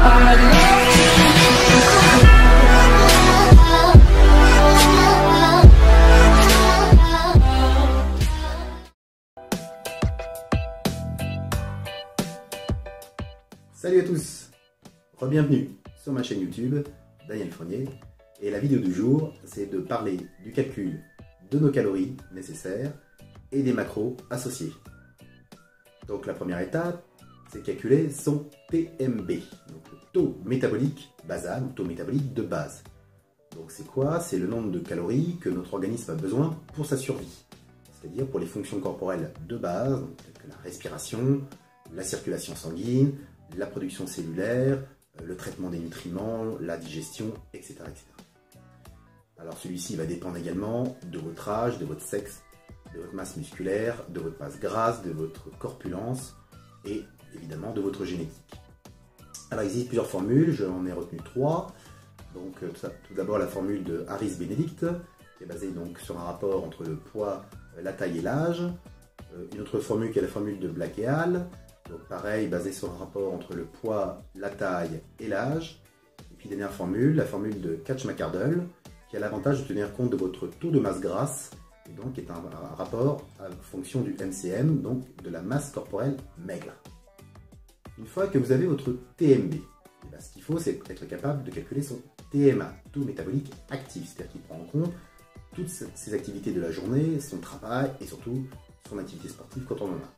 Salut à tous, re-bienvenue sur ma chaîne YouTube, Daniel Fournier, et la vidéo du jour, c'est de parler du calcul de nos calories nécessaires et des macros associés. Donc la première étape, c'est calculer son TMB, donc le taux métabolique basal, ou taux métabolique de base. Donc c'est quoi? C'est le nombre de calories que notre organisme a besoin pour sa survie, c'est-à-dire pour les fonctions corporelles de base, telles que la respiration, la circulation sanguine, la production cellulaire, le traitement des nutriments, la digestion, etc. etc. Alors celui-ci va dépendre également de votre âge, de votre sexe, de votre masse musculaire, de votre masse grasse, de votre corpulence et évidemment de votre génétique. Alors il existe plusieurs formules, j'en ai retenu 3. Donc tout d'abord la formule de Harris-Benedict, qui est basée donc sur un rapport entre le poids, la taille et l'âge. Une autre formule qui est la formule de Black et Hall. Donc pareil, basé sur un rapport entre le poids, la taille et l'âge. Et puis dernière formule, la formule de Katch-McArdle, qui a l'avantage de tenir compte de votre taux de masse grasse, et donc qui est un rapport à fonction du MCM, donc de la masse corporelle maigre. Une fois que vous avez votre TMB, ce qu'il faut, c'est être capable de calculer son TMA, taux métabolique actif, c'est-à-dire qu'il prend en compte toutes ses activités de la journée, son travail et surtout son activité sportive quand on en a.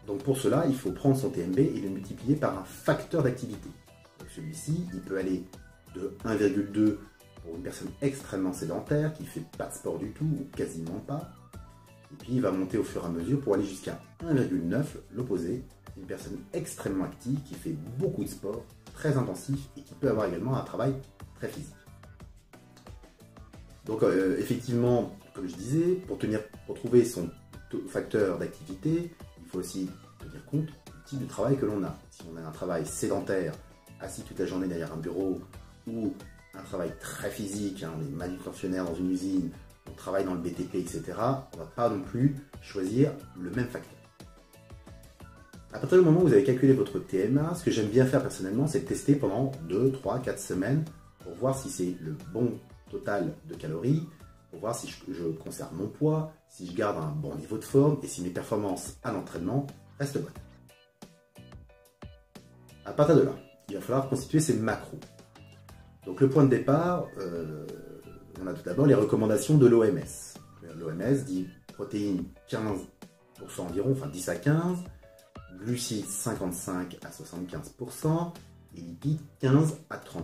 Donc pour cela, il faut prendre son TMB et le multiplier par un facteur d'activité. Celui-ci, il peut aller de 1,2 pour une personne extrêmement sédentaire qui ne fait pas de sport du tout ou quasiment pas. Et puis il va monter au fur et à mesure pour aller jusqu'à 1,9, l'opposé, une personne extrêmement active qui fait beaucoup de sport, très intensif et qui peut avoir également un travail très physique. Donc effectivement, comme je disais, pour trouver son facteur d'activité, il faut aussi tenir compte du type de travail que l'on a. Si on a un travail sédentaire, assis toute la journée derrière un bureau, ou un travail très physique, on est manutentionnaire dans une usine, on travaille dans le BTP, etc., on ne va pas non plus choisir le même facteur. À partir du moment où vous avez calculé votre TMA, ce que j'aime bien faire personnellement, c'est de tester pendant 2, 3, 4 semaines pour voir si c'est le bon total de calories, pour voir si je conserve mon poids, si je garde un bon niveau de forme et si mes performances à l'entraînement restent bonnes. À partir de là, il va falloir constituer ces macros. Donc le point de départ, on a tout d'abord les recommandations de l'OMS. L'OMS dit protéines 15% environ, enfin 10 à 15, glucides 55 à 75% et lipides 15 à 30%.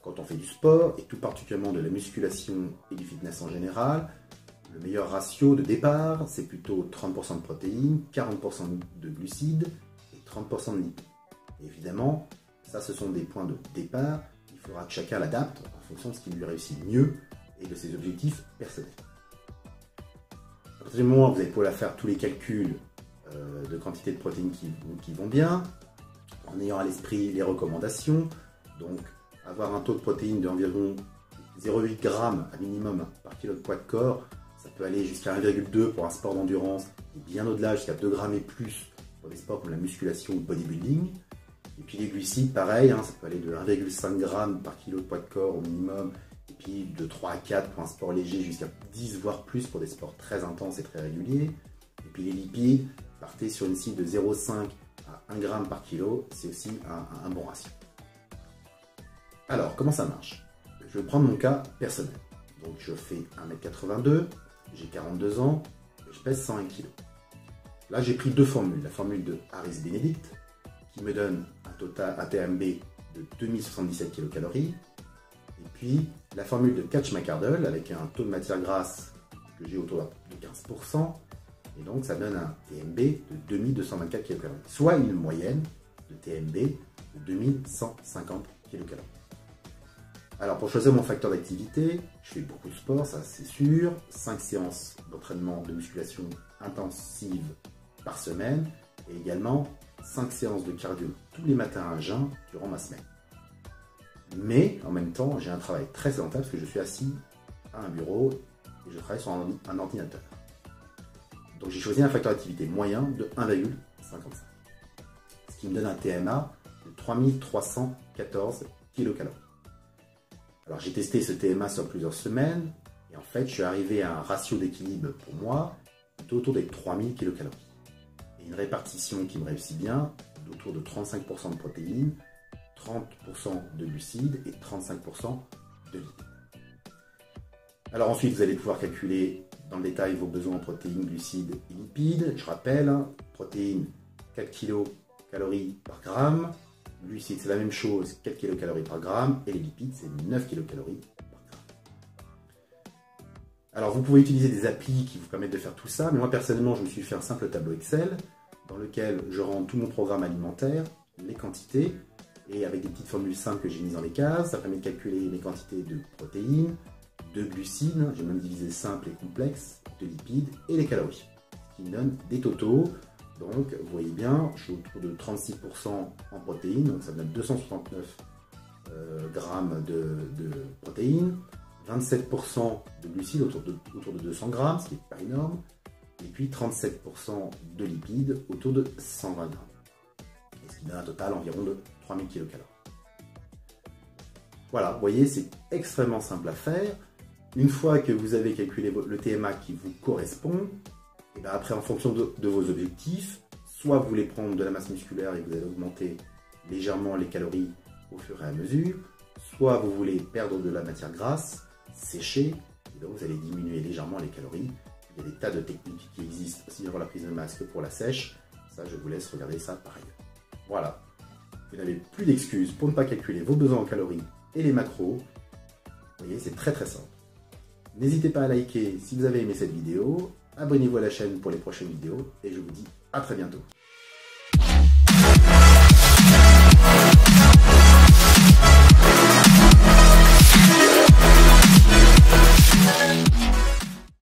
Quand on fait du sport, et tout particulièrement de la musculation et du fitness en général, le meilleur ratio de départ, c'est plutôt 30% de protéines, 40% de glucides et 30% de lipides. Et évidemment, ça ce sont des points de départ, il faudra que chacun l'adapte en fonction de ce qui lui réussit mieux et de ses objectifs personnels. À partir du moment où vous allez pouvoir faire tous les calculs de quantité de protéines qui vont bien, en ayant à l'esprit les recommandations, donc avoir un taux de protéines d'environ 0,8 g à minimum par kilo de poids de corps, ça peut aller jusqu'à 1,2 pour un sport d'endurance, et bien au-delà, jusqu'à 2 g et plus pour des sports comme la musculation ou le bodybuilding. Et puis les glucides, pareil, ça peut aller de 1,5 g par kilo de poids de corps au minimum, et puis de 3 à 4 pour un sport léger, jusqu'à 10 voire plus pour des sports très intenses et très réguliers. Et puis les lipides, partez sur une cible de 0,5 à 1 g par kilo, c'est aussi un bon ratio. Alors, comment ça marche? Je vais prendre mon cas personnel. Donc, je fais 1,82 m, j'ai 42 ans et je pèse 101 kg. Là, j'ai pris deux formules. La formule de Harris-Benedict, qui me donne un TMB de 2077 kcal. Et puis, la formule de Katch-McArdle, avec un taux de matière grasse que j'ai autour de 15%. Et donc, ça donne un TMB de 2224 kcal. Soit une moyenne de TMB de 2150 kcal. Alors pour choisir mon facteur d'activité, je fais beaucoup de sport, ça c'est sûr, 5 séances d'entraînement de musculation intensive par semaine et également 5 séances de cardio tous les matins à jeun durant ma semaine. Mais en même temps, j'ai un travail très sédentaire parce que je suis assis à un bureau et je travaille sur un ordinateur. Donc j'ai choisi un facteur d'activité moyen de 1,55. Ce qui me donne un TMA 3314 kcal. Alors j'ai testé ce TMA sur plusieurs semaines, et en fait je suis arrivé à un ratio d'équilibre pour moi plutôt autour des 3000 kcal. Et une répartition qui me réussit bien, autour de 35% de protéines, 30% de glucides et 35% de lipides. Alors ensuite, vous allez pouvoir calculer dans le détail vos besoins en protéines, glucides et lipides. Je rappelle, protéines 4 kcal par gramme, glucides c'est la même chose, 4 kcal par gramme, et les lipides c'est 9 kcal par gramme. Alors vous pouvez utiliser des applis qui vous permettent de faire tout ça, mais moi personnellement je me suis fait un simple tableau Excel dans lequel je rentre tout mon programme alimentaire, les quantités, et avec des petites formules simples que j'ai mises dans les cases, ça permet de calculer les quantités de protéines, de glucides, j'ai même divisé simple et complexe, de lipides et les calories, ce qui me donne des totaux. Donc vous voyez bien, je suis autour de 36% en protéines, donc ça me donne 269 grammes de protéines, 27% de glucides, autour de 200 grammes, ce qui n'est pas énorme, et puis 37% de lipides, autour de 120 grammes. Ce qui donne un total environ de 3000 kcal. Voilà, vous voyez, c'est extrêmement simple à faire. Une fois que vous avez calculé le TMA qui vous correspond, et bien après, en fonction de vos objectifs, soit vous voulez prendre de la masse musculaire et vous allez augmenter légèrement les calories au fur et à mesure, soit vous voulez perdre de la matière grasse, sécher, et donc vous allez diminuer légèrement les calories. Il y a des tas de techniques qui existent aussi pour la prise de masse que pour la sèche. Ça, je vous laisse regarder ça par ailleurs. Voilà, vous n'avez plus d'excuses pour ne pas calculer vos besoins en calories et les macros. Vous voyez, c'est très simple. N'hésitez pas à liker si vous avez aimé cette vidéo, abonnez-vous à la chaîne pour les prochaines vidéos et je vous dis à très bientôt.